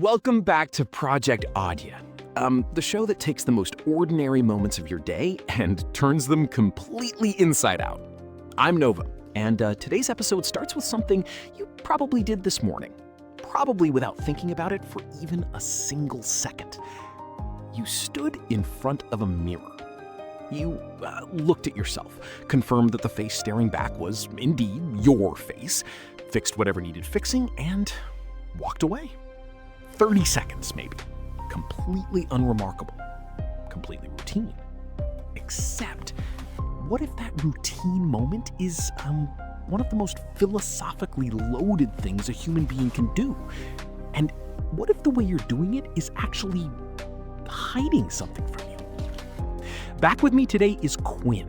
Welcome back to Projectadya, the show that takes the most ordinary moments of your day and turns them completely inside out. I'm Nova, and today's episode starts with something you probably did this morning, probably without thinking about it for even a single second. You stood in front of a mirror. You looked at yourself, confirmed that the face staring back was indeed your face, fixed whatever needed fixing, and walked away. 30 seconds, maybe. Completely unremarkable. Completely routine. Except, what if that routine moment is one of the most philosophically loaded things a human being can do? And what if the way you're doing it is actually hiding something from you? Back with me today is Quinn,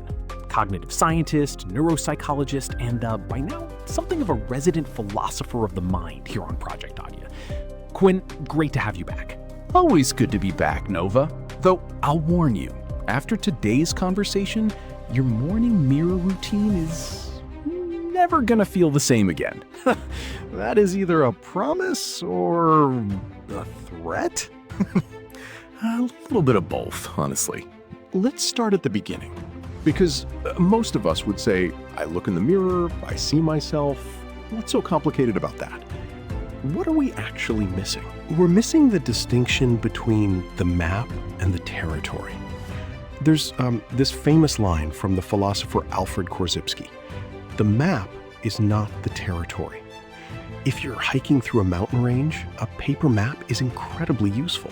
cognitive scientist, neuropsychologist, and by now, something of a resident philosopher of the mind here on Projectadya. Quinn, great to have you back. Always good to be back, Nova. Though I'll warn you, after today's conversation, your morning mirror routine is never gonna feel the same again. That is either a promise or a threat? A little bit of both, honestly. Let's start at the beginning. Because most of us would say, I look in the mirror, I see myself. What's so complicated about that? What are we actually missing? We're missing the distinction between the map and the territory. There's this famous line from the philosopher Alfred Korzybski. The map is not the territory. If you're hiking through a mountain range, a paper map is incredibly useful.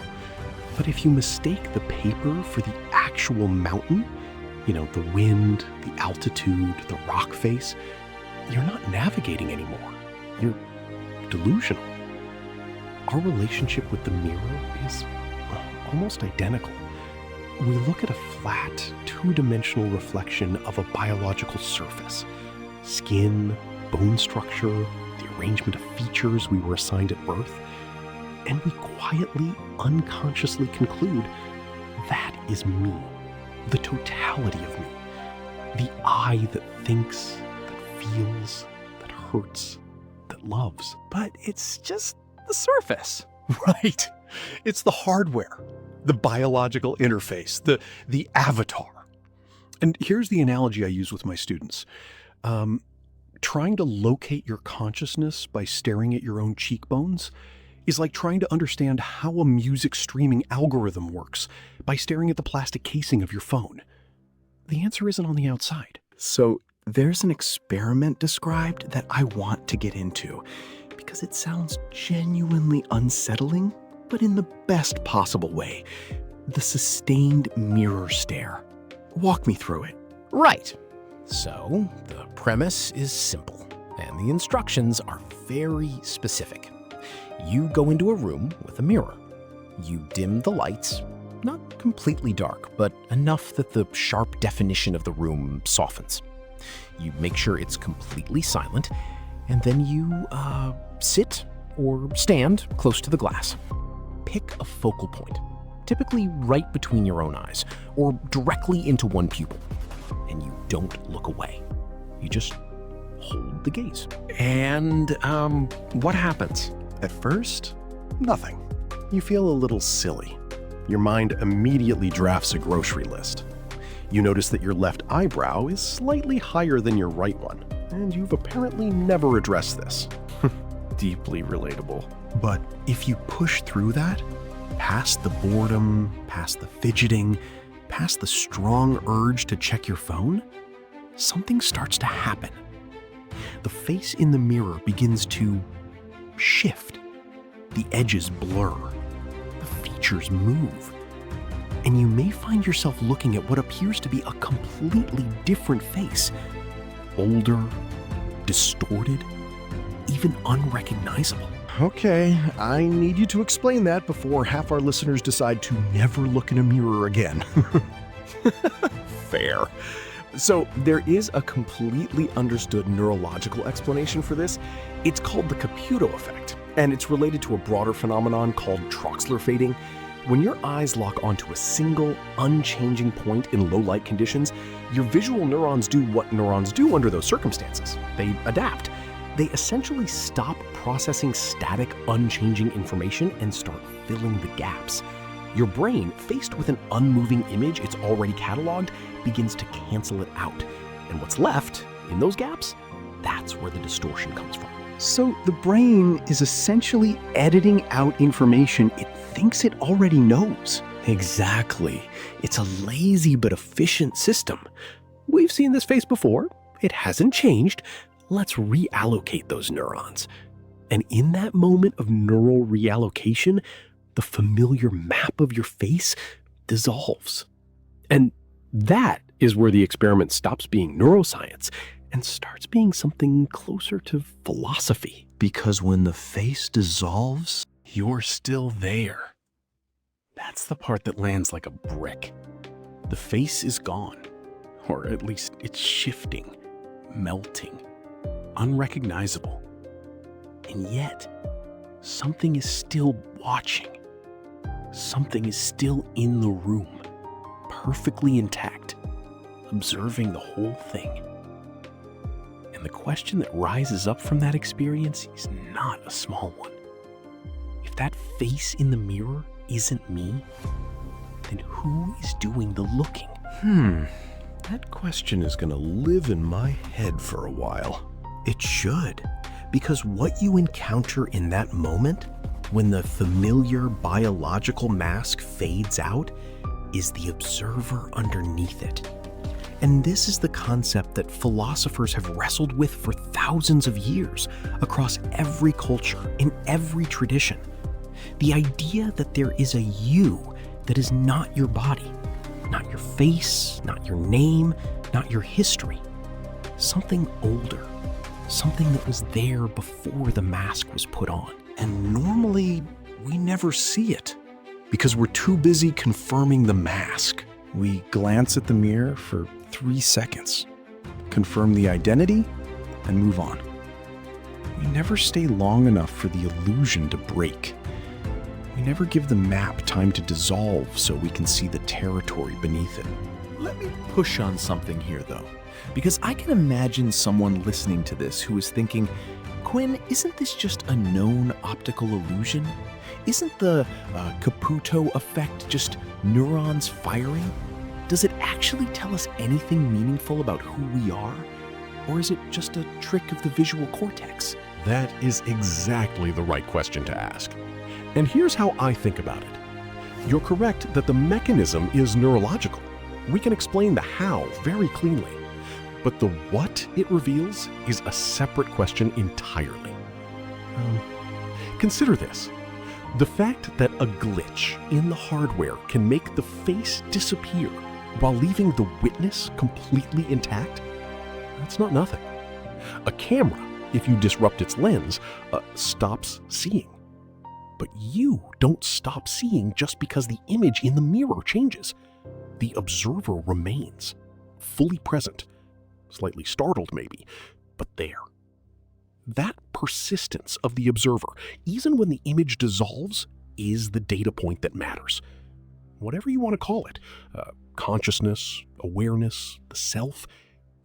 But if you mistake the paper for the actual mountain, the wind, the altitude, the rock face, you're not navigating anymore. You're delusional. Our relationship with the mirror is almost identical. We look at a flat, two-dimensional reflection of a biological surface. Skin, bone structure, the arrangement of features we were assigned at birth. And we quietly, unconsciously conclude, that is me. The totality of me. The I that thinks, that feels, that hurts, that loves. But it's just the surface. Right. It's the hardware, the biological interface, the avatar. And here's the analogy I use with my students. Trying to locate your consciousness by staring at your own cheekbones is like trying to understand how a music streaming algorithm works by staring at the plastic casing of your phone. The answer isn't on the outside. So there's an experiment described that I want to get into because it sounds genuinely unsettling, but in the best possible way. The sustained mirror stare. Walk me through it. Right. So the premise is simple, and the instructions are very specific. You go into a room with a mirror. You dim the lights, not completely dark, but enough that the sharp definition of the room softens. You make sure it's completely silent, and then you sit or stand close to the glass. Pick a focal point, typically right between your own eyes, or directly into one pupil, and you don't look away. You just hold the gaze. And what happens? At first, nothing. You feel a little silly. Your mind immediately drafts a grocery list. You notice that your left eyebrow is slightly higher than your right one, and you've apparently never addressed this. Deeply relatable. But if you push through that, past the boredom, past the fidgeting, past the strong urge to check your phone, something starts to happen. The face in the mirror begins to shift. The edges blur. The features move. And you may find yourself looking at what appears to be a completely different face. Older, distorted, even unrecognizable. Okay, I need you to explain that before half our listeners decide to never look in a mirror again. Fair. So there is a completely understood neurological explanation for this. It's called the Caputo Effect, and it's related to a broader phenomenon called Troxler fading. When your eyes lock onto a single, unchanging point in low light conditions, your visual neurons do what neurons do under those circumstances. They adapt. They essentially stop processing static, unchanging information and start filling the gaps. Your brain, faced with an unmoving image it's already cataloged, begins to cancel it out. And what's left in those gaps, that's where the distortion comes from. So the brain is essentially editing out information it thinks it already knows. Exactly. It's a lazy but efficient system. We've seen this face before. It hasn't changed. Let's reallocate those neurons. And in that moment of neural reallocation, the familiar map of your face dissolves. And that is where the experiment stops being neuroscience and starts being something closer to philosophy. Because when the face dissolves, You're still there. That's the part that lands like a brick. The face is gone, or at least it's shifting, melting, unrecognizable. And yet, something is still watching. Something is still in the room, perfectly intact, observing the whole thing. And the question that rises up from that experience is not a small one. If that face in the mirror isn't me, then who is doing the looking? That question is going to live in my head for a while. It should, because what you encounter in that moment, when the familiar biological mask fades out, is the observer underneath it. And this is the concept that philosophers have wrestled with for thousands of years across every culture, in every tradition. The idea that there is a you that is not your body, not your face, not your name, not your history. Something older, something that was there before the mask was put on. And normally, we never see it because we're too busy confirming the mask. We glance at the mirror for 3 seconds, confirm the identity, and move on. We never stay long enough for the illusion to break. We never give the map time to dissolve so we can see the territory beneath it. let me push on something here though, because I can imagine someone listening to this who is thinking, Quinn, isn't this just a known optical illusion? Isn't the Caputo Effect just neurons firing? Does it actually tell us anything meaningful about who we are? Or is it just a trick of the visual cortex? That is exactly the right question to ask. And here's how I think about it. You're correct that the mechanism is neurological. We can explain the how very cleanly. But the what it reveals is a separate question entirely. Consider this. The fact that a glitch in the hardware can make the face disappear while leaving the witness completely intact, that's not nothing. A camera, if you disrupt its lens, stops seeing. But you don't stop seeing just because the image in the mirror changes. The observer remains, fully present, slightly startled maybe, but there. That persistence of the observer, even when the image dissolves, is the data point that matters. Whatever you want to call it, consciousness, awareness, the self,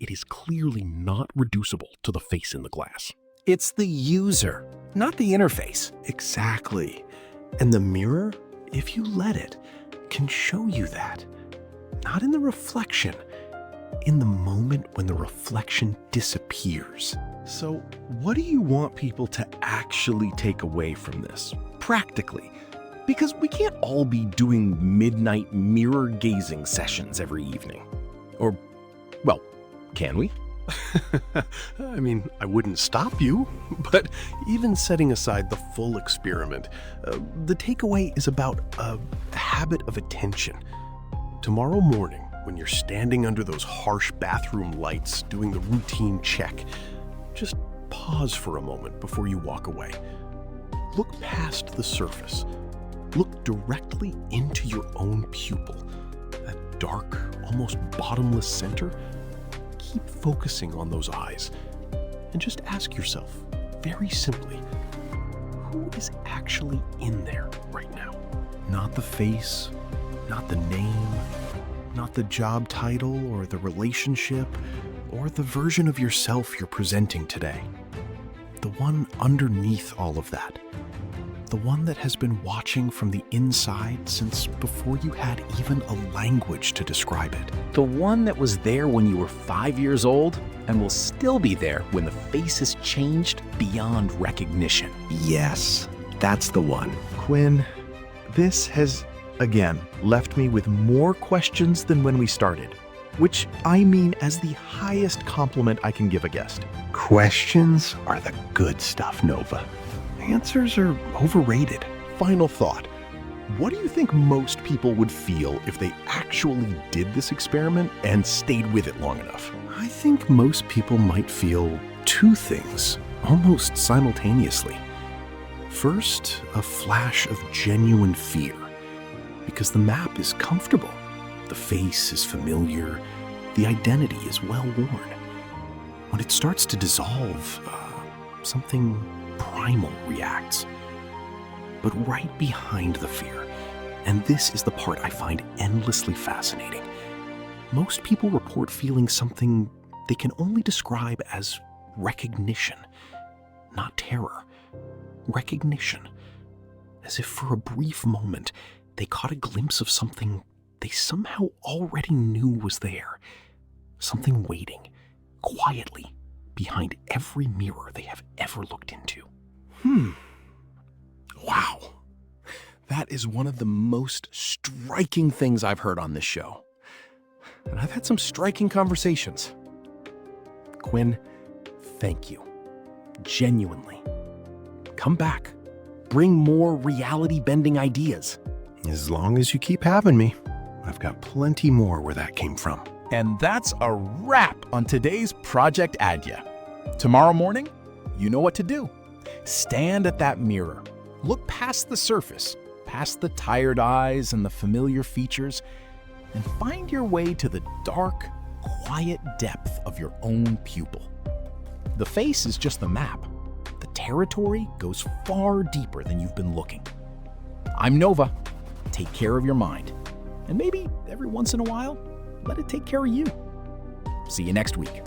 it is clearly not reducible to the face in the glass. It's the user, not the interface. Exactly. And the mirror, if you let it, can show you that. Not in the reflection, in the moment when the reflection disappears. So, what do you want people to actually take away from this, practically? Because we can't all be doing midnight mirror gazing sessions every evening. Or, well, can we? I mean, I wouldn't stop you, but even setting aside the full experiment, the takeaway is about a habit of attention. Tomorrow morning, when you're standing under those harsh bathroom lights doing the routine check, just pause for a moment before you walk away. Look past the surface. Look directly into your own pupil, that dark, almost bottomless center. Keep focusing on those eyes and just ask yourself, very simply, who is actually in there right now? Not the face, not the name, not the job title or the relationship or the version of yourself you're presenting today. The one underneath all of that. The one that has been watching from the inside since before you had even a language to describe it. The one that was there when you were 5 years old and will still be there when the face has changed beyond recognition. Yes, that's the one. Quinn, this has, again, left me with more questions than when we started, which I mean as the highest compliment I can give a guest. Questions are the good stuff, Nova. Answers are overrated. Final thought. What do you think most people would feel if they actually did this experiment and stayed with it long enough? I think most people might feel two things almost simultaneously. First, a flash of genuine fear, because the map is comfortable, the face is familiar, the identity is well worn. When it starts to dissolve, something primal reacts. But right behind the fear, and this is the part I find endlessly fascinating, most people report feeling something they can only describe as recognition, not terror. Recognition. As if for a brief moment, they caught a glimpse of something they somehow already knew was there. Something waiting, quietly, behind every mirror they have ever looked into. Wow. That is one of the most striking things I've heard on this show. And I've had some striking conversations. Quinn, thank you. Genuinely. Come back. Bring more reality-bending ideas. As long as you keep having me, I've got plenty more where that came from. And that's a wrap on today's Projectadya. Tomorrow morning, you know what to do. Stand at that mirror. Look past the surface, past the tired eyes and the familiar features, and find your way to the dark, quiet depth of your own pupil. The face is just the map. The territory goes far deeper than you've been looking. I'm Nova. Take care of your mind. And maybe every once in a while, let it take care of you. See you next week.